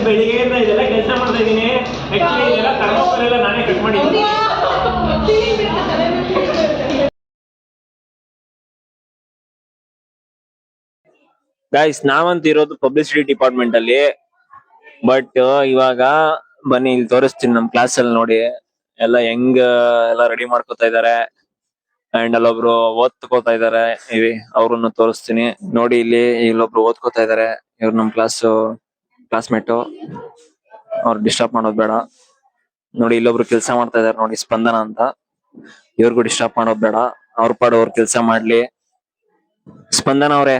ಬೆಳಿಗ್ಗೆಯಿಂದ ಇದೆಲ್ಲ ಕೆಲಸ ಮಾಡ್ತಾ ಇದ್ದೀನಿ. ಆಕ್ಚುಲಿ ಇದೆಲ್ಲ ಕರ್ಮಪರೆಲ್ಲ ನಾನೇ ಕಟ್ ಮಾಡಿದ್ದೀನಿ. ಗೈಸ್ ನಾವಂತ ಇರೋದು ಪಬ್ಲಿಸಿಟಿ ಡಿಪಾರ್ಟ್ಮೆಂಟ್ ಅಲ್ಲಿ. ಬಟ್ ಇವಾಗ ಬನ್ನಿ ಇಲ್ಲಿ ತೋರಿಸ್ತೀನಿ ನಮ್ ಕ್ಲಾಸ್ ಅಲ್ಲಿ ನೋಡಿ ಎಲ್ಲ ಹೆಂಗ್ ಎಲ್ಲ ರೆಡಿ ಮಾಡ್ಕೋತಾ ಇದಾರೆ. ಅಂಡ್ ಅಲ್ಲೊಬ್ರು ಓದ್ಕೋತಾ ಇದಾರೆ. ಅವ್ರನ್ನ ತೋರಿಸ್ತೀನಿ ನೋಡಿ. ಇಲ್ಲೊಬ್ರು ಓದ್ಕೋತಾ ಇದಾರೆ. ಇವ್ರು ನಮ್ ಕ್ಲಾಸ್ಮೇಟ್. ಅವ್ರು ಡಿಸ್ಟರ್ಬ್ ಮಾಡೋದ್ ಬೇಡ ನೋಡಿ. ಇಲ್ಲೊಬ್ರು ಕೆಲಸ ಮಾಡ್ತಾ ಇದಾರೆ ನೋಡಿ, ಸ್ಪಂದನ ಅಂತ. ಇವ್ರಿಗೂ ಡಿಸ್ಟರ್ಬ್ ಮಾಡೋದ್ ಬೇಡ. ಅವ್ರ ಪಾಡು ಅವ್ರ ಕೆಲಸ ಮಾಡ್ಲಿ. ಸ್ಪಂದನ ಅವ್ರೆ,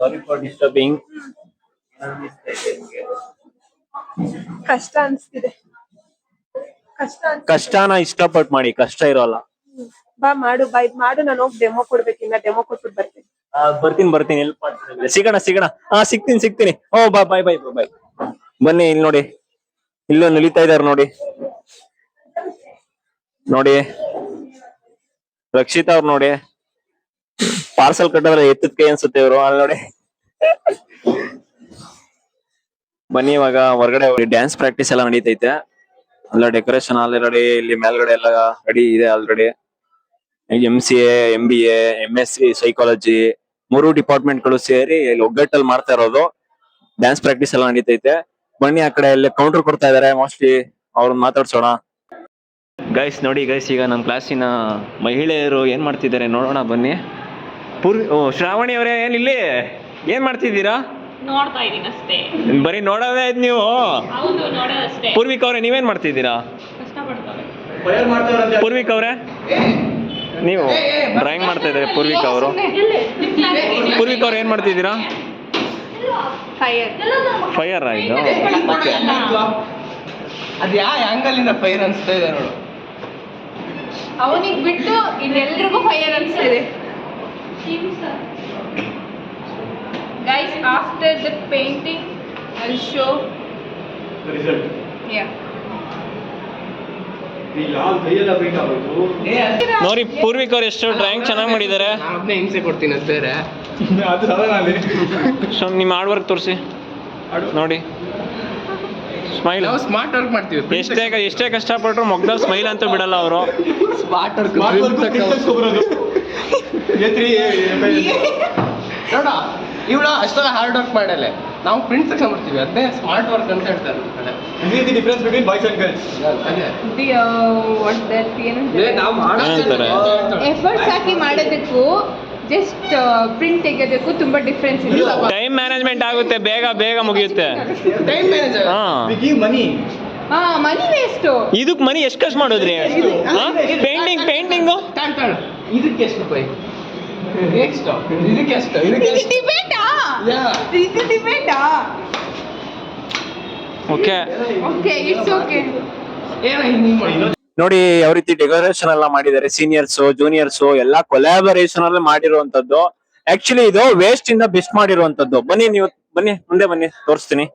ಸಾರಿ ಫಾರ್ ಡಿಸ್ಟರ್ಬಿಂಗ್. ಕಷ್ಟ ಅನ್ಸ್ತಿದೆ. ಕಷ್ಟನ ಇಷ್ಟಪಟ್ಟು ಮಾಡಿ, ಕಷ್ಟ ಇರೋಲ್ಲ. ಬಾ ಮಾಡು, ಬಾ ಇದ್ ಮಾಡು. ನಾನು ಹೋಗಿ ಡೆಮೋ ಕೊಡ್ಬೇಕಿನ್ನ. ಡೆಮೋ ಕೊಟ್ಬಿಟ್ಟು ಬರ್ತೀನಿ. ಬರ್ತೀನಿ ಹೆಲ್ಪ್ ಮಾಡ್ತೀನಿ. ಸಿಗೋಣ. ಸಿಗ್ತೀನಿ. ಓ ಬಾಯ್. ಬನ್ನಿ ಇಲ್ಲಿ ನೋಡಿ, ಇಲ್ಲೂ ನಿಲಿತಾ ಇದಾರೆ ನೋಡಿ. ರಕ್ಷಿತಾ ಅವ್ರು ನೋಡಿ, ಪಾರ್ಸಲ್ ಕಟ್ಟಿದ್ರೆ ಎತ್ತದ ಕೈ ಅನ್ಸುತ್ತೆ ಇವ್ರು. ಅಲ್ಲಿ ನೋಡಿ. ಬನ್ನಿ ಇವಾಗ ಹೊರಗಡೆ ಡ್ಯಾನ್ಸ್ ಪ್ರಾಕ್ಟೀಸ್ ಎಲ್ಲ ನಡೀತೈತೆ. ಎಲ್ಲ ಡೆಕೋರೇಷನ್ ಆಲ್ರೆಡಿ ಇಲ್ಲಿ ಮೇಲ್ಗಡೆ ಎಲ್ಲ ರೆಡಿ ಇದೆ already. MCA, MBA, MSc psychology 3 department ಗಳು ಸೇರಿ ಇಲ್ಲಿ ಒಗ್ಗಟ್ಟಲ್ಲಿ ಮಾಡ್ತಾ ಇರೋದು. ಡ್ಯಾನ್ಸ್ ಪ್ರಾಕ್ಟೀಸ್ ಎಲ್ಲ ನಡೀತೈತೆ. ಬನ್ನಿ ಆ ಕಡೆ ಎಲ್ಲ ಕೌಂಟರ್ ಕೊಡ್ತಾ ಇದಾರೆ. ಮೋಸ್ಟ್ಲಿ ಅವ್ರನ್ನ ಮಾತಾಡ್ಸೋಣ. ಗೈಸ್ ನೋಡಿ ಈಗ ನಮ್ಮ ಕ್ಲಾಸಿನ ಮಹಿಳೆಯರು ಏನ್ ಮಾಡ್ತಿದ್ದಾರೆ ನೋಡೋಣ ಬನ್ನಿ. ಶ್ರಾವಣಿ ಅವರೇ, ಇಲ್ಲಿ ಏನ್ ಮಾಡ್ತಿದ್ದೀರಾ? ನೋಡ್ತಾ ಇದೀನಿ ಅಷ್ಟೇ. ಬರೀ ನೋಡೋದೇ ಆಯ್ತು ನೀವು. ಹೌದು, ನೋಡೋದಷ್ಟೇ. ಪೂರ್ವಿಕ್ ಅವ್ರೆ, ನೀವೇನ್ ಮಾಡ್ತಿದ್ದೀರಾ? ಕಷ್ಟಪಡ್ತಾರೆ. ಪೂರ್ವಿಕ್ ಅವ್ರೆ, ನೀವು ಡ್ರಾಯಿಂಗ್ ಮಾಡ್ತಾ ಇದ್ದಾರೆ. ಪೂರ್ವಿಕ್ ಅವ್ರು ಏನ್ ಮಾಡ್ತಿದ್ದೀರಾ? ಫೈರ್ ಆಯ್ತು. ಓಕೆ, ಅದ್ ಯಾವ ಆಂಗಲ್ ಇಂದ ಫೈರ್ ಅನ್ಸ್ತಾ ಇದೆ ನೋಡು. ಅವನಿಗೆ ಬಿಟ್ಟು ಇನ್ನೆಲ್ರಿಗೂ ಫೈರ್ ಅನ್ಸ್ತಿದೆ. Guys, after the painting, I'll show the result. Yeah. ನೋಡಿ ಪೂರ್ವಿಕ್ ಅವ್ರು ಎಷ್ಟು ಡ್ರಾಯಿಂಗ್ ಚೆನ್ನಾಗಿ ಮಾಡಿದ್ದಾರೆ. ನಾನೊಬ್ನೇ ಹಿಂಸೆ ಕೊಡ್ತೀನಿ, ಅದು ಬೇರೆ. ಸೊ ನಿಮ್ಮ ಹಾರ್ಡ್ ವರ್ಕ್ ತೋರಿಸಿ ನೋಡಿ. ಸ್ಮೈಲ್. ನಾವು ಸ್ಮಾರ್ಟ್ ವರ್ಕ್ ಮಾಡ್ತೀವಿ. ಎಷ್ಟೇ ಕಷ್ಟಪಟ್ಟರು ಮೊಗ್ದಲ್ಲಿ ಸ್ಮೈಲ್ ಅಂತೂ ಬಿಡಲ್ಲ ಅವರು. ಸ್ಮಾರ್ಟ್ ವರ್ಕ್ ನೋಡ, ಇವಳು ಅಷ್ಟೆಲ್ಲ ಹಾರ್ಡ್ ವರ್ಕ್ ಮಾಡಲ್ಲ. ನಾವು ಪ್ರಿಂಟ್ ಸೆಕ್ಷನ್ ಮಾಡ್ತೀವಿ, ಅದೇ ಸ್ಮಾರ್ಟ್ ವರ್ಕ್ ಅಂತ ಹೇಳ್ತಾರೆ ನಮ್ಮ ಕಡೆ. Difference between boys and girls. Efforts ಹಾಕಿ ಮಾಡೋದಕ್ಕೂ ಜಸ್ಟ್ ಪ್ರಿಂಟ್ ತೆಗೆಯೋದಕ್ಕೂ ತುಂಬಾ ಡಿಫ್ರೆನ್ಸ್ ಇದೆ. ಟೈಮ್ ಮ್ಯಾನೇಜ್ಮೆಂಟ್ ಆಗುತ್ತೆ, ಬೇಗ ಮುಗಿಯುತ್ತೆ. Time manager. Money waste. ಇದಕ್ಕೆ ಮನಿ ಎಷ್ಟು ಖರ್ಚು ಮಾಡೋದ್ರಿ? ಪೇಂಟಿಂಗು ಇದಕ್ಕೆ ಎಷ್ಟು ರೂಪಾಯಿ? ಇದಕ್ಕೆ ಎಷ್ಟು? Okay, it's okay. ನೋಡಿ ಯಾವ ರೀತಿ ಡೆಕೋರೇಷನ್ ಎಲ್ಲ ಮಾಡಿದ್ದಾರೆ. ಸೀನಿಯರ್ಸ್, ಜೂನಿಯರ್ಸ್ ಎಲ್ಲ ಕೊಲಾಬರೇಷನ್ ಅಲ್ಲಿ ಮಾಡಿರುವಂತದ್ದು. ಆಕ್ಚುಲಿ ಇದು ವೇಸ್ಟ್ ಇಂದ ಬೆಸ್ಟ್ ಮಾಡಿರುವಂತದ್ದು. ಬನ್ನಿ ಮುಂದೆ ಬನ್ನಿ, ತೋರಿಸ್ತೀನಿ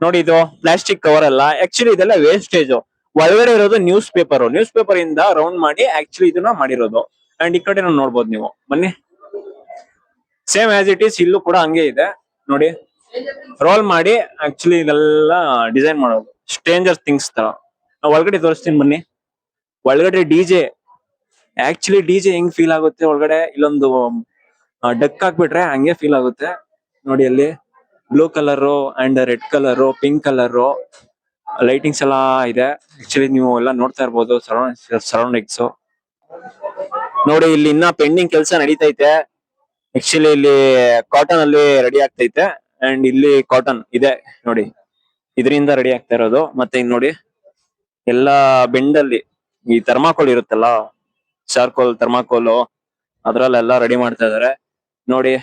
ನೋಡಿ. ಇದು ಪ್ಲಾಸ್ಟಿಕ್ ಕವರ್ ಅಲ್ಲ, ಆಕ್ಚುಲಿ ಇದೆಲ್ಲ ವೇಸ್ಟೇಜ್. ಒಳಗಡೆ ಇರೋದು ನ್ಯೂಸ್ ಪೇಪರ್ ಇಂದ ರೌಂಡ್ ಮಾಡಿ ಆಕ್ಚುಲಿ ಇದನ್ನ ಮಾಡಿರೋದು. ಅಂಡ್ ಈ ಕಡೆ ನೋಡ್ಬೋದು ನೀವು. ಬನ್ನಿ, ಸೇಮ್ ಆಸ್ ಇಟ್ ಈಸ್ ಇಲ್ಲೂ ಕೂಡ ಹಂಗೆ ಇದೆ ನೋಡಿ. ರೋಲ್ ಮಾಡಿ ಆಕ್ಚುಲಿ ಇದೆಲ್ಲ ಡಿಸೈನ್ ಮಾಡೋದು. ಸ್ಟ್ರೇಂಜರ್ ಥಿಂಗ್ಸ್ ತರ. ನಾವು ಒಳಗಡೆ ತೋರಿಸ್ತೀನಿ ಬನ್ನಿ. ಒಳಗಡೆ ಡಿಜೆ, ಆಕ್ಚುಲಿ ಡಿಜೆ ಹೆಂಗ್ ಫೀಲ್ ಆಗುತ್ತೆ ಒಳಗಡೆ. ಇಲ್ಲೊಂದು ಡಕ್ ಹಾಕ್ಬಿಟ್ರೆ ಹಂಗೆ ಫೀಲ್ ಆಗುತ್ತೆ ನೋಡಿ. ಅಲ್ಲಿ blue colour and red colour, pink colour lightings ಎಲ್ಲ ಇದೆ. ಆಕ್ಚುಲಿ ನೀವು ಎಲ್ಲ ನೋಡ್ತಾ ಇರ್ಬೋದು ಸರೌಂಡಿಂಗ್ಸ್ ನೋಡಿ. ಇಲ್ಲಿ ಇನ್ನ ಪೆಂಡಿಂಗ್ ಕೆಲಸ ನಡೀತೈತೆ. ಆಕ್ಚುಲಿ ಇಲ್ಲಿ ಕಾಟನ್ ಅಲ್ಲಿ ರೆಡಿ ಆಗ್ತೈತೆ. ಅಂಡ್ ಇಲ್ಲಿ ಕಾಟನ್ ಇದೆ ನೋಡಿ, ಇದರಿಂದ ರೆಡಿ ಆಗ್ತಾ ಇರೋದು. ಮತ್ತೆ ಇನ್ ನೋಡಿ ಎಲ್ಲಾ ಬೆಂಡಲ್ಲಿ ಈ ಥರ್ಮಾಕೋಲ್ ಇರುತ್ತಲ್ಲ, ಚಾರ್ಕೋಲ್ ಥರ್ಮಾಕೋಲು, ಅದ್ರಲ್ಲೆಲ್ಲ ರೆಡಿ ಮಾಡ್ತಾ ಇದಾರೆ ನೋಡಿ.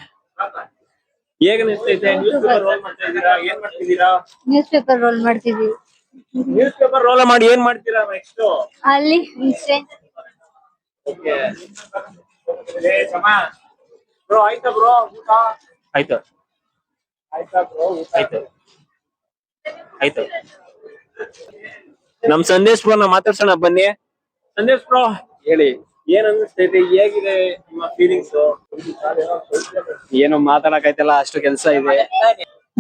ಹೇಗೆ ಅನಿಸ್ತೈತೆ? ನ್ಯೂಸ್ ಪೇಪರ್ ರೋಲ್ ಮಾಡ್ತಿದೀವಿ. ನ್ಯೂಸ್ ಪೇಪರ್ ರೋಲ್ ಮಾಡಿ ಏನ್ ಮಾಡ್ತೀರಾ ನೆಕ್ಸ್ಟ್? ಅಲ್ಲಿ ಓಕೆ, ಬ್ರೋ ಆಯ್ತಾ? ಬ್ರೋ ಊಟ ಆಯ್ತು? ಆಯ್ತು. ನಮ್ ಸಂದೇಶ್ ಬ್ರೋ ಮಾತಾಡ್ಸೋಣ ಬನ್ನಿ. ಸಂದೇಶ್ ಬ್ರೋ ಹೇಳಿ, ಏನ್ ಅನಿಸ್ತೈತೆ? ಹೇಗಿದೆ ನಿಮ್ಮ ಫೀಲಿಂಗ್ಸ್? ಏನು ಮಾತಾಡಕೈತಲ್ಲ, ಅಷ್ಟು ಕೆಲಸ ಇದೆ.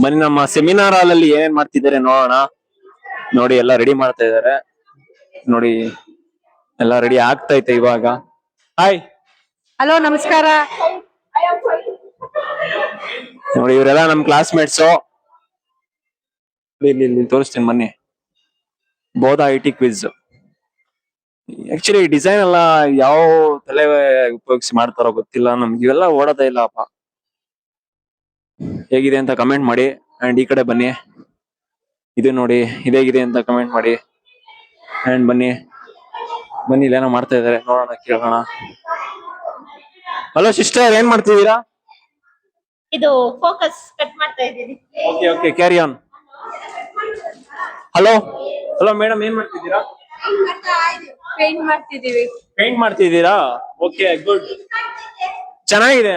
ಬನ್ನಿ ನಮ್ಮ ಸೆಮಿನಾರ್ ಹಾಲ್ ಅಲ್ಲಿ ಏನೇನ್ ಮಾಡ್ತಿದ್ದಾರೆ ನೋಡೋಣ. ನೋಡಿ ಎಲ್ಲ ರೆಡಿ ಮಾಡ್ತಾ ಇದಾರೆ. ನೋಡಿ ಎಲ್ಲ ರೆಡಿ ಆಗ್ತೈತೆ ಇವಾಗ. ಹಾಯ್, ಹಲೋ, ನಮಸ್ಕಾರ. ನೋಡಿ ಇವರೆಲ್ಲ ನಮ್ ಕ್ಲಾಸ್ ಇಲ್ಲಿ ತೋರಿಸ್ತೀನಿ ಬನ್ನಿ. ಬೋಧ ಐಟಿ ಕ್ವಿಜ್. ಆಕ್ಚುಲಿ ಡಿಸೈನ್ ಎಲ್ಲ ಯಾವ ತಲೆ ಉಪಯೋಗಿಸಿ ಮಾಡ್ತಾರೋ ಗೊತ್ತಿಲ್ಲ, ನಮ್ಗೆ ಇವೆಲ್ಲ ಓಡೋದೇ ಇಲ್ಲ ಅಪ್ಪ. ಹೇಗಿದೆ ಅಂತ ಕಮೆಂಟ್ ಮಾಡಿ. ಅಂಡ್ ಈ ಕಡೆ ಬನ್ನಿ, ಇದು ನೋಡಿ ಇದೇಗಿದೆ ಅಂತ ಕಮೆಂಟ್ ಮಾಡಿ. ಅಂಡ್ ಬನ್ನಿ ಇಲ್ಲೇನೋ ಮಾಡ್ತಾ ಇದಾರೆ, ನೋಡೋಣ, ಕೇಳೋಣ. ಹಲೋ ಸಿಸ್ಟರ್, ಏನ್ ಮಾಡ್ತಿದ್ದೀರಾ? ಇದು ಫೋಕಸ್ ಕಟ್ ಮಾಡ್ತಾ ಇದ್ದೀನಿ. Okay, carry on. Hello madam, ಏನ್ ಮಾಡ್ತಿದ್ದೀರಾ? ಪೇಂಟ್ ಮಾಡ್ತಿದೀವಿ. ಪೇಂಟ್ ಮಾಡ್ತಿದ್ದೀರಾ? ಓಕೆ, ಗುಡ್, ಚೆನ್ನಾಗಿದೆ.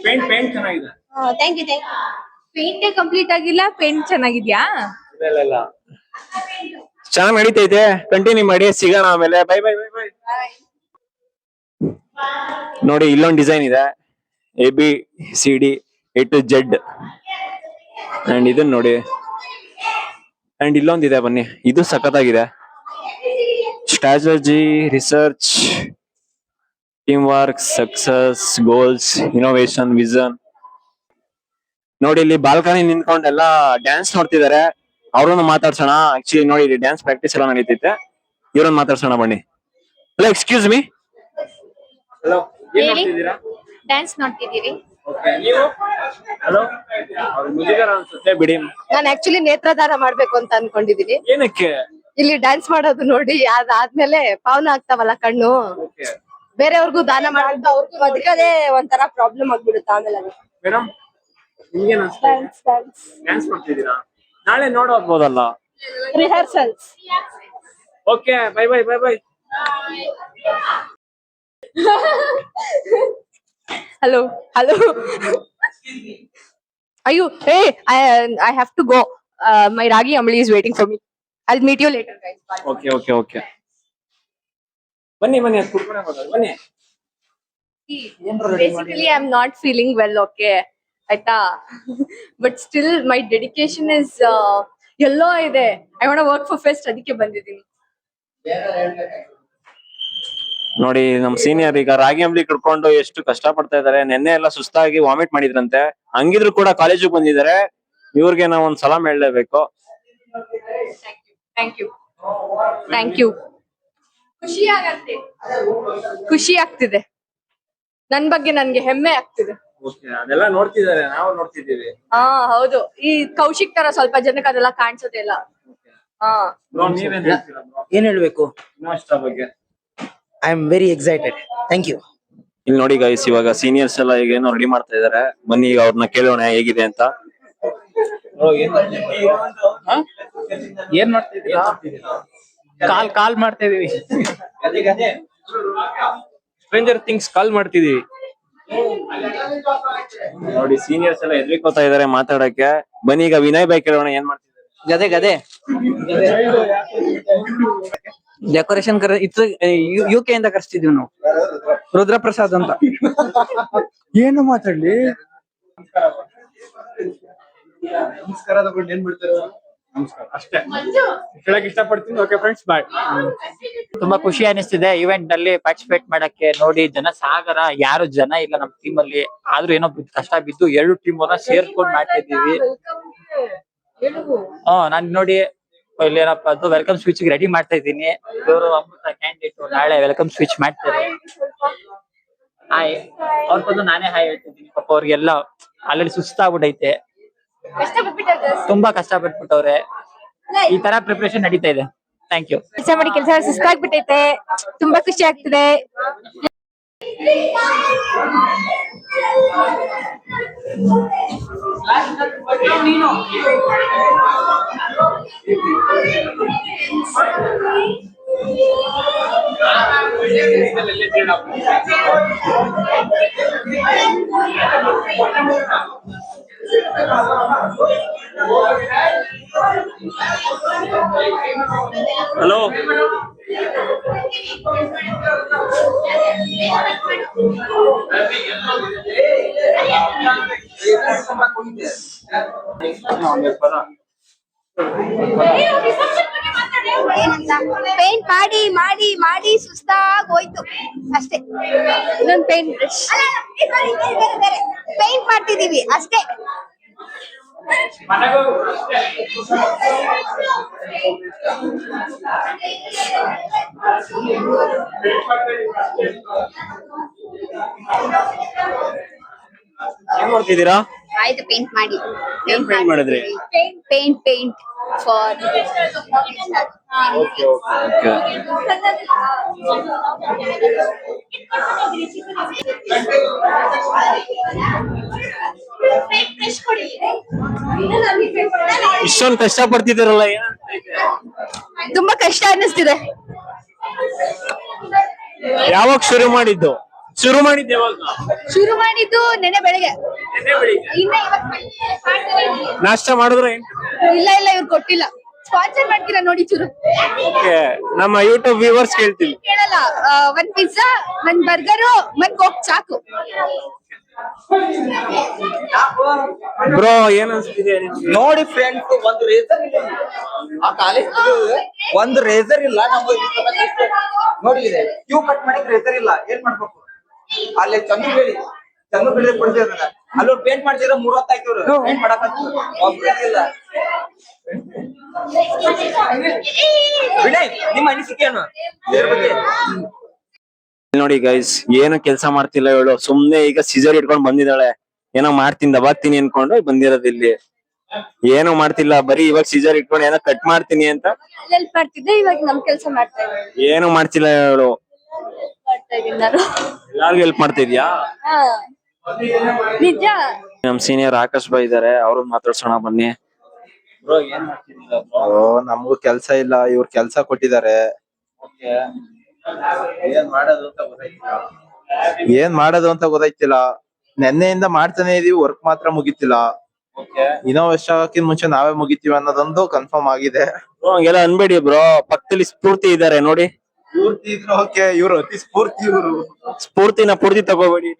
ಪೇಂಟ್ ಚೆನ್ನಾಗಿದೆ. Thank you. ಪೇಂಟೇ ಕಂಪ್ಲೀಟ್ ಆಗಿಲ್ಲ, ಪೇಂಟ್ ಚೆನ್ನಾಗಿದ್ಯಾ? ಇಲ್ಲ, ಚೆನ್ನಾಗಿ ನಡೀತೈತೆ. ಕಂಟಿನ್ಯೂ ಮಾಡಿ, ಸಿಗೋಣ ಆಮೇಲೆ. ಬೈ. ನೋಡಿ ಇಲ್ಲೊಂದು ಡಿಸೈನ್ ಇದೆ, ABCD A to Z. And ಇದನ್ನ ನೋಡಿ. ಅಂಡ್ ಇಲ್ಲೊಂದಿದೆ, ಬನ್ನಿ, ಇದು ಸಖತ್ತಾಗಿದೆ. Strategy, research, team work, success, goals, innovation, vision. ನೋಡಿ ಇಲ್ಲಿ ಬಾಲ್ಕನಿ ನಿಂತ್ಕೊಂಡೆಲ್ಲ ಡ್ಯಾನ್ಸ್ ನೋಡ್ತಿದ್ದಾರೆ. ಅವ್ರನ್ನ ಮಾತಾಡ್ಸೋಣ. ಆಕ್ಚುಲಿ ನೋಡಿ ಇಲ್ಲಿ ಡ್ಯಾನ್ಸ್ ಪ್ರಾಕ್ಟೀಸ್ ಎಲ್ಲ ನಡೀತೈತೆ. ಇವ್ರನ್ನ ಮಾತಾಡ್ಸೋಣ ಬನ್ನಿ. Hello, excuse me. ಹಲೋ, ಏನ್ ನೋಡ್ತಿದ್ದೀರಾ? ಡ್ಯಾನ್ಸ್ ನೋಡ್ತಿದ್ದೀವಿ. ನೀವು? ಹಲೋ, ಮುಜುಗರ ಅನ್ಸುತ್ತೆ, ಬಿಡಿ. ನಾನು ಆಕ್ಚುಲಿ ನೇತ್ರದಾನ ಮಾಡ್ಬೇಕು ಅಂತ ಅನ್ಕೊಂಡಿದೀನಿ. ಏನಕ್ಕೆ? ಇಲ್ಲಿ ಡ್ಯಾನ್ಸ್ ಮಾಡೋದು ನೋಡಿ ಅದಾದ್ಮೇಲೆ ಪಾವನ ಆಗ್ತಾವಲ್ಲ ಕಣ್ಣು, ಬೇರೆಯವ್ರಿಗೂ ದಾನ ಮಾಡೋದು, ಅವ್ರಿಗೂ ಅದಕ್ಕದೇ ಒಂಥರ ಪ್ರಾಬ್ಲಮ್ ಆಗ್ಬಿಡುತ್ತೆ ಆಮೇಲೆ. ಮೇಡಮ್, ನಿಮ್ಗೇನ್ ಅನ್ಸುತ್ತೆ? ಡ್ಯಾನ್ಸ್ ಮಾಡ್ತಿದ್ದೀರಾ? ನಾಳೆ ನೋಡೋದ್ಬೋದಲ್ಲ. Rehearsals. Okay, bye. Hello. Hey, I have to go. My Ragi Amli is waiting for me. I'll meet you later, guys. Bye. Okay. ಬನ್ನಿ, ಅದು ಕುಡ್ಕೊಂಡೆ ಹೋಗೋದು, ಬನ್ನಿ. Basically, I'm not feeling well, okay? Aita. But still, my dedication is yellow ide. I want to work for Fest, ಅದಕ್ಕೆ ಬಂದಿದ್ದೀನಿ. ನೋಡಿ ನಮ್ senior ಈಗ ರಾಗಿ ಅಂಬ್ಲಿ ಕಡ್ಕೊಂಡು ಎಷ್ಟು ಕಷ್ಟ ಪಡ್ತಾ ಇದಾರೆ. ನೆನ್ನೆ ಎಲ್ಲ ಸುಸ್ತಾಗಿ ವಾಮಿಟ್ ಮಾಡಿದ್ರಂತೆ. ಹಂಗಿದ್ರು ಕೂಡ ಕಾಲೇಜಿಗೆ ಬಂದಿದ್ದಾರೆ. ಇವ್ರಿಗೆ ನಾವು ಒಂದ್ ಸಲಾಮ್ ಹೇಳಲೇಬೇಕು. Thank you. ಖುಷಿ ಆಗ್ತಿದೆ. ನನ್ ಬಗ್ಗೆ ನನ್ಗೆ ಹೆಮ್ಮೆ ಆಗ್ತಿದೆ. ಅದೆಲ್ಲ ನೋಡ್ತಿದ್ದಾರೆ, ನಾವು ನೋಡ್ತಿದ್ದೀವಿ. ಹೌದು. ಈ ಕೌಶಿಕ್ ತರ ಸ್ವಲ್ಪ ಜನಕ್ಕೆ ಅದೆಲ್ಲ ಕಾಣಿಸೋದೇ ಇಲ್ಲ. ಏನ್ ಹೇಳ್ಬೇಕು? ಇಷ್ಟ ಬಗ್ಗೆ I am very excited. Thank you. ಇಲ್ಲಿ ನೋಡಿ ಗೈಸ್, ಇವಾಗ ಸೀನಿಯರ್ಸ್ ಎಲ್ಲ ಈಗ ಏನೋ ರೆಡಿ ಮಾಡ್ತಾ ಇದಾರೆ. ಬನ್ನಿ ಈಗ ಅವ್ರನ್ನ ಕೇಳೋಣ ಹೇಗಿದೆ ಅಂತ. ಏನ್ ಮಾಡ್ತಿದ್ದೀರಾ? ಕಾಲ್ ಮಾಡ್ತಾ ಇದೀವಿ. ಸ್ಟ್ರೇಂಜರ್ ಥಿಂಗ್ಸ್ ಕಾಲ್ ಮಾಡ್ತಿದೀವಿ. ನೋಡಿ ಸೀನಿಯರ್ಸ್ ಎಲ್ಲ ಎದ್ರಿಕೋತಾ ಇದಾರೆ ಮಾತಾಡಕ್ಕೆ. ಬನ್ನಿ ಈಗ ವಿನಯ್ ಬೈ ಕೇಳೋಣ ಏನ್ ಮಾಡ್ತಿದ್ದಾರೆ. ಗದೆ ಡೆಕೋರೇಷನ್ ಇತ್ತು. UK ಇಂದ ಕರ್ಸ್ತಿದೀವಿ ನಾವು, ರುದ್ರಪ್ರಸಾದ್ ಅಂತ. ಏನು ಮಾತಾಡ್ಲಿ? ನಮಸ್ಕಾರ ತಗೊಂಡು ಏನ್ ಬಿಡ್ತಾರೆ? ನಮಸ್ಕಾರ ಅಷ್ಟೇ ಹೇಳಕ್ ಇಷ್ಟಪಡ್ತೀನಿ. ಓಕೆ ಫ್ರೆಂಡ್ಸ್, ಬಾಯ್. ತುಂಬಾ ಖುಷಿ ಅನಿಸ್ತಿದೆ ಇವೆಂಟ್ ನಲ್ಲಿ ಪಾರ್ಟಿಸಿಪೇಟ್ ಮಾಡಕ್ಕೆ. ನೋಡಿ ಜನ ಸಾಗರ, ಯಾರು ಜನ ಇಲ್ಲ ನಮ್ ಟೀಮ್ ಅಲ್ಲಿ. ಆದ್ರೂ ಏನೋ ಕಷ್ಟ ಬಿದ್ದು 2 ಟೀಮ್ ಸೇರ್ಕೊಂಡ್ ಮಾಡ್ತಾ ಇದೀವಿ. ನಾನ್ ನೋಡಿ ಇಲ್ಲಿ ಏನಪ್ಪ ಅದು ವೆಲ್ಕಮ್ ಸ್ಪೀಚ್ ರೆಡಿ ಮಾಡ್ತಾ ಇದ್ದೀನಿ. ಇವರು ಅಮೃತ ಕ್ಯಾಂಡಿಡೇಟ್, ನಾಳೆ ವೆಲ್ಕಮ್ ಸ್ಪೀಚ್ ಮಾಡ್ತಾರೆ. ಹಾಯ್ ಅವ್ರ ಬಂದು ನಾನೇ ಹಾಯ್ ಹೇಳ್ತಿದ್ದೀನಿ. ಪಾಪ ಅವ್ರಿಗೆಲ್ಲ ಆಲ್ರೆಡಿ ಸುಸ್ತಾಗ್ಬಿಟ್ಟೈತೆ, ತುಂಬಾ ಕಷ್ಟ ಪಟ್ಬಿಟ್ಟವ್ರೆ. ಈ ತರ ಪ್ರಿಪರೇಷನ್ ನಡೀತಾ ಇದೆ. Thank you. ಕೆಲಸ ಸುಸ್ತಾಗ್ಬಿಟ್ಟೈತೆ, ತುಂಬಾ ಖುಷಿ ಆಗ್ತಿದೆ. ಹಲೋ ಪೇಂಟ್ ಮಾಡಿ ಮಾಡಿ ಮಾಡಿ ಸುಸ್ತಾಗಿ ಹೋಯ್ತು ಅಷ್ಟೇ. ಇನ್ನೊಂದು ಪೇಂಟ್ ಬ್ರಷ್ ಪೇಂಟ್ ಮಾಡ್ತಿದೀವಿ ಅಷ್ಟೇ. ಏನ್ ಮಾಡ್ತಿದ್ದೀರಾ? ಆಯ್ತು ಪೇಂಟ್ ಮಾಡಿ. ಏನ್ paint ಮಾಡಿದ್ರಿ? ಪೇಂಟ್ ಫಾರ್ ಇಷ್ಟೊಂದು ಕಷ್ಟ ಪಡ್ತಿದ್ದೀರಲ್ಲ ಏನ್ ತುಂಬಾ ಕಷ್ಟ ಅನ್ನಿಸ್ತಿದೆ. ಯಾವಾಗ ಶುರು ಮಾಡಿದ್ದು ಯಾವಾಗ? ಶುರು ಮಾಡಿದ್ದು ನೆನೆ ಬೆಳಗ್ಗೆ. ಇನ್ನ ನಾಷ್ಟ ಮಾಡಿದ್ರೆ ಇಲ್ಲ ಇವ್ರು ಕೊಟ್ಟಿಲ್ಲ. ಸ್ಪಾನ್ಸರ್ ಮಾಡ್ತೀರಾ ನೋಡಿ ಚೂರು. ನಮ್ಮ ಯೂಟ್ಯೂಬ್ ವ್ಯೂವರ್ಸ್ ಕೇಳ್ತೀವಿ. ಕೇಳಲ್ಲ. ಒಂದ್ ಪಿಜ್ಜಾ, ಒಂದ್ ಬರ್ಗರು, ಒಂದ್ ಕೋಕ್ ಸಾಕು. ಬ್ರೋ ಏನ್ ಅನ್ಸ್ತಿದೆ ನೋಡಿ ಫ್ರೆಂಡ್ಸ್, ಒಂದು ರೇಸರ್ ಇಲ್ಲ ಆ ಕಾಲೇಜ್, ಒಂದು ರೇಸರ್ ಇಲ್ಲ. ನಮ್ಗೆ ನೋಡಿ ಇದೆ ಕ್ಯೂ ಕಟ್ ಮಾಡಕ್ ರೇಸರ್ ಇಲ್ಲ, ಏನ್ ಮಾಡ್ಬೇಕು? ಅಲ್ಲಿ ಚಂದು ಬೆಳಿ ಕೊಡ್ತಿದ್ರ ಅಲ್ಲಿ ಪೇಂಟ್ ಮಾಡ್ತಿದ್ರ 30 ಆಯ್ತವ್ರು ಪೇಂಟ್ ಮಾಡಕ್ ಇಲ್ಲ. ವಿನಯ್, ನಿಮ್ಮ ಅನಿಸಿಕೆ ಏನು ಇದ್ರ ಬಗ್ಗೆ? ನೋಡಿ ಗೈಸ್, ಏನು ಕೆಲಸ ಮಾಡ್ತಿಲ್ಲ ಇವಳು. ಸುಮ್ನೆ ಈಗ ಸೀಸರ್ ಇಟ್ಕೊಂಡ್ ಬಂದಿದ್ದಾಳೆ. ಏನೋ ಮಾಡ್ತೀನಿ ದಬಾಕ್ತೀನಿ ಅನ್ಕೊಂಡು ಬಂದಿರೋದು ಇಲ್ಲಿ. ಏನೋ ಮಾಡ್ತಿಲ್ಲ, ಬರೀ ಇವಾಗ ಸೀಸರ್ ಇಟ್ಕೊಂಡು ಏನೋ ಕಟ್ ಮಾಡ್ತೀನಿ ಅಂತ ಹೆಲ್ಪ್ ಮಾಡ್ತಿದ್ದೆ, ಇವಾಗ ನಮ್ ಕೆಲಸ ಮಾಡ್ತಾ ಇದ್ದೀನಿ. ಏನು ಮಾಡ್ತಿಲ್ಲ ಇವಳು. ನಾನು ಎಲ್ಲಾರ್ಗು ಹೆಲ್ಪ್ ಮಾಡ್ತಿದ್ಯಾ? ನಿಜ. ನಮ್ ಸೀನಿಯರ್ ಆಕಾಶ್ ಬಾಯ್ ಇದಾರೆ, ಅವ್ರನ್ನ ಮಾತಾಡ್ಸೋಣ ಬನ್ನಿ. ಬ್ರೋ ಏನ್ ಮಾಡ್ತಿದ್ದೀರಾ? ನಮಗೂ ಕೆಲ್ಸ ಇಲ್ಲ, ಇವ್ರು ಕೆಲ್ಸ ಕೊಟ್ಟಿದ್ದಾರೆ. ಏನ್ ಮಾಡೋದು ಅಂತ ಗೊತ್ತಾಯ್ತಿಲ್ಲ. ನೆನ್ನೆಯಿಂದ ಮಾಡ್ತಾನೆ ಇದೀವಿ, ವರ್ಕ್ ಮಾತ್ರ ಮುಗಿತಿಲ್ಲ. ಇನ್ನೋ ವರ್ಷ ಆಗಕ್ಕಿಂತ ಮುಂಚೆ ನಾವೇ ಮುಗಿತೀವಿ ಅನ್ನೋದೊಂದು ಕನ್ಫರ್ಮ್ ಆಗಿದೆ. ಬ್ರೋ ಹಂಗೆಲ್ಲ ಅನ್ಬೇಡಿ ಬ್ರೋ, ಪಕ್ಕದಲ್ಲಿ ಸ್ಫೂರ್ತಿ ಇದಾರೆ ನೋಡಿ. ಪೂರ್ತಿ ಇದ್ರು ಓಕೆ, ಇವ್ರು ಅತಿ ಸ್ಫೂರ್ತಿ. ಇವ್ರು ಸ್ಫೂರ್ತಿನ ಪೂರ್ತಿ ತಗೋಬೇಡಿ.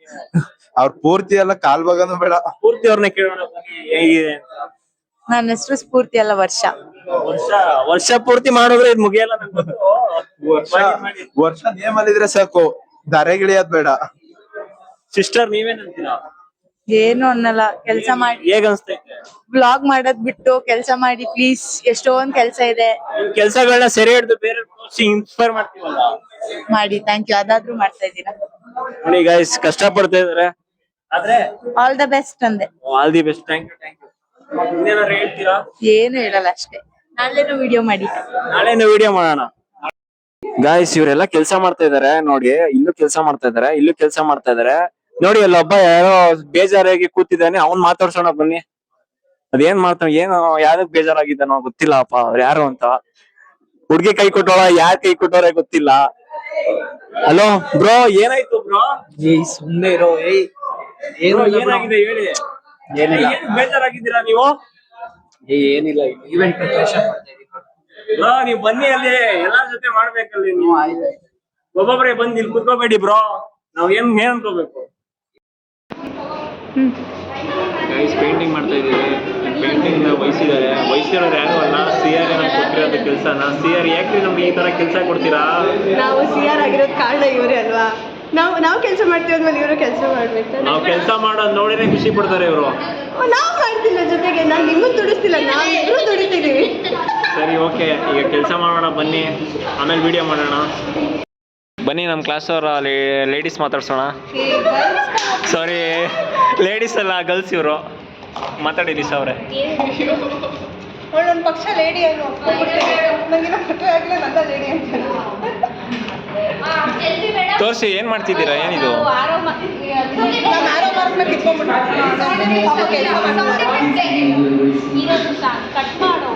ಅವ್ರ ಪೂರ್ತಿ ಎಲ್ಲ ಕಾಲ್ ಭಾಗನೂ ಬೇಡ. ಪೂರ್ತಿ ಅವ್ರನ್ನ ಕೇಳೋಣ ಬನ್ನಿ, ಹೇಗಿದೆ ಅಂತ. ನನ್ನ ಹೆಸರು ಸ್ಫೂರ್ತಿ ಅಲ್ಲ, ವರ್ಷ. ವರ್ಷ ಪೂರ್ತಿ ಮಾಡಿದ್ರೆ ಇದು ಮುಗಿಯಲ್ಲ ನಂಗೆ ಗೊತ್ತು. ವರ್ಷ ನೇಮ್ ಅಲ್ಲಿದ್ರೆ ಸಾಕು, ದಾರೆಗಿಳಿಯೋದ್ ಬೇಡ. ಸಿಸ್ಟರ್ ನೀವೇನಂತೀರಾ? ಏನು ಅನ್ನಲ್ಲ, ಕೆಲ್ಸ ಮಾಡಿ. ಹೇಗ್ ಅನ್ಸ್ತೈತೆ ಬ್ಲಾಗ್ ಮಾಡೋದ್ ಬಿಟ್ಟು ಕೆಲ್ಸ ಮಾಡಿ ಪ್ಲೀಸ್. ಎಷ್ಟೊಂದ್ ಕೆಲ್ಸ ಇದೆ, ನಿಮ್ ಕೆಲ್ಸಗಳನ್ನ ಸೆರೆ ಹಿಡಿದು ಬೇರೆ ತೋರಿಸಿ ಇನ್ಸ್ಪೈರ್ ಮಾಡ್ತೀವಲ್ಲ, ಮಾಡಿ. Thank you. ಅದಾದ್ರೂ ಮಾಡ್ತಾ ಇದ್ದೀರಾ. ನೋಡಿ ಗೈಸ್, ಕಷ್ಟ ಪಡ್ತಾ ಇದಾರೆ. ಆದ್ರೆ ಆಲ್ ದ ಬೆಸ್ಟ್ ಅಂದೆ. All the best. Thank you. ಇನ್ನೇನಾದ್ರು ಹೇಳ್ತೀರಾ? ಏನು ಹೇಳಲ್ಲ, ಅಷ್ಟೇ. ನಾಳೆನೂ ವಿಡಿಯೋ ಮಾಡಿ. ನಾಳೆನೂ ವಿಡಿಯೋ ಮಾಡೋಣ. ಗಾಯ್ಸ್, ಇವರೆಲ್ಲ ಕೆಲಸ ಮಾಡ್ತಾ ಇದಾರೆ ನೋಡಿ. ಇಲ್ಲೂ ಕೆಲಸ ಮಾಡ್ತಾ ಇದಾರೆ, ಇಲ್ಲೂ ಕೆಲಸ ಮಾಡ್ತಾ ಇದಾರೆ ನೋಡಿ. ಅಲ್ಲೊಬ್ಬ ಯಾರೋ ಬೇಜಾರಾಗಿ ಕೂತಿದ್ದಾನೆ, ಅವ್ನ್ ಮಾತಾಡ್ಸೋಣ ಬನ್ನಿ. ಅದೇನ್ ಮಾಡ್ತಾವ, ಏನು ಯಾವ್ದಕ್ ಬೇಜಾರಾಗಿದ್ದಾನೋ ಗೊತ್ತಿಲ್ಲಪ್ಪ. ಅವ್ರು ಯಾರು ಅಂತ. ಹುಡ್ಗಿ ಕೈ ಕೊಟ್ಟೋಳ, ಯಾರ್ ಕೈ ಕೊಟ್ಟೋರೆ ಗೊತ್ತಿಲ್ಲ. ಹಲೋ ಬ್ರೋ, ಏನಾಯ್ತು ಬ್ರೋ? ಸುಮ್ನೆ ಇರೋ. ಏನಾಗಿದೆ ಹೇಳಿ. ಏನಿಲ್ಲ, ಬೇಜಾರಾಗಿದ್ದೀರಾ ನೀವು? ಏನಿಲ್ಲ, ಈವೆಂಟ್ ಪ್ರಿಪರೇಷನ್ ಬ್ರೋ ನೀವ್ ಬನ್ನಿ, ಅಲ್ಲಿ ಎಲ್ಲಾರ ಜೊತೆ ಮಾಡ್ಬೇಕಲ್ಲಿ ನೀವು. ಒಬ್ಬೊಬ್ರೆ ಬಂದ್ ಇಲ್ಲಿ ಕುತ್ಕೋಬೇಡಿ ಬ್ರೋ. ನಾವ್ ಏನ್ ಅನ್ಕೋಬೇಕು? ಪೇಂಟಿಂಗ್ ಮಾಡ್ತಾ ಇದೀವಿ. ಪೇಂಟಿಂಗ್ ವಹಿಸಿದ್ದಾರೆ. ವಹಿಸಿರೋರು ಯಾರು ಅಲ್ಲ, CR ನಮ್ಗೆ ಕೊಟ್ಟಿರೋದು ಕೆಲ್ಸನ. CR ಯಾಕ್ರಿ ನಮ್ಗೆ ಈ ತರ ಕೆಲ್ಸ ಕೊಡ್ತೀರಾ? ನಾವು CR ಆಗಿರೋದ್ ಕಾರಣ ಇವರೇ ಅಲ್ವಾ. ನಾವು ಕೆಲಸ ಮಾಡ್ತೀವಿ ಅಂದ್ಮೇಲೆ ಇವರು ಕೆಲಸ ಮಾಡ್ಬೇಕು. ನಾವ್ ಕೆಲ್ಸ ಮಾಡೋದ್ ನೋಡಿದ್ರೆ ಖುಷಿ ಪಡ್ತಾರೆ ಇವರು. ನಾವ್ ಮಾಡ್ತಿಲ್ಲ ಜೊತೆಗೆ, ನಾನ್ ನಿಮ್ಮನ್ನು ದುಡಿಸ್ತಿಲ್ಲ, ನಾವಿಬ್ರು ದುಡಿತಿದೀವಿ. ಸರಿ ಓಕೆ, ಈಗ ಕೆಲಸ ಮಾಡೋಣ ಬನ್ನಿ, ಆಮೇಲೆ ವಿಡಿಯೋ ಮಾಡೋಣ ಬನ್ನಿ. ನಮ್ಮ ಕ್ಲಾಸ್ ಅವರ ಲೇಡೀಸ್ ಮಾತಾಡ್ಸೋಣ. ಸಾರಿ, ಲೇಡೀಸ್ ಅಲ್ಲ, ಗರ್ಲ್ಸ್ ಇವರು. ಮಾತಾಡಿ ದಿಶಾ ಅವ್ರೆ. ಅವಳೊಂದು ಪಕ್ಷ ಲೇಡಿ ಅನ್ನು ನನಗಿನ ಮದುವೆ ಆಗಿಲ್ಲ, ನನ್ನ ಲೇಡಿ ಅಂತ ತೋರಿಸಿ, ಏನ್ ಮಾಡ್ತಿದ್ದೀರಾ? ಏನಿದು? ಕಿತ್ಕೊಂಡ್ಬಿಟ್ಟು ಕಟ್ ಮಾಡು.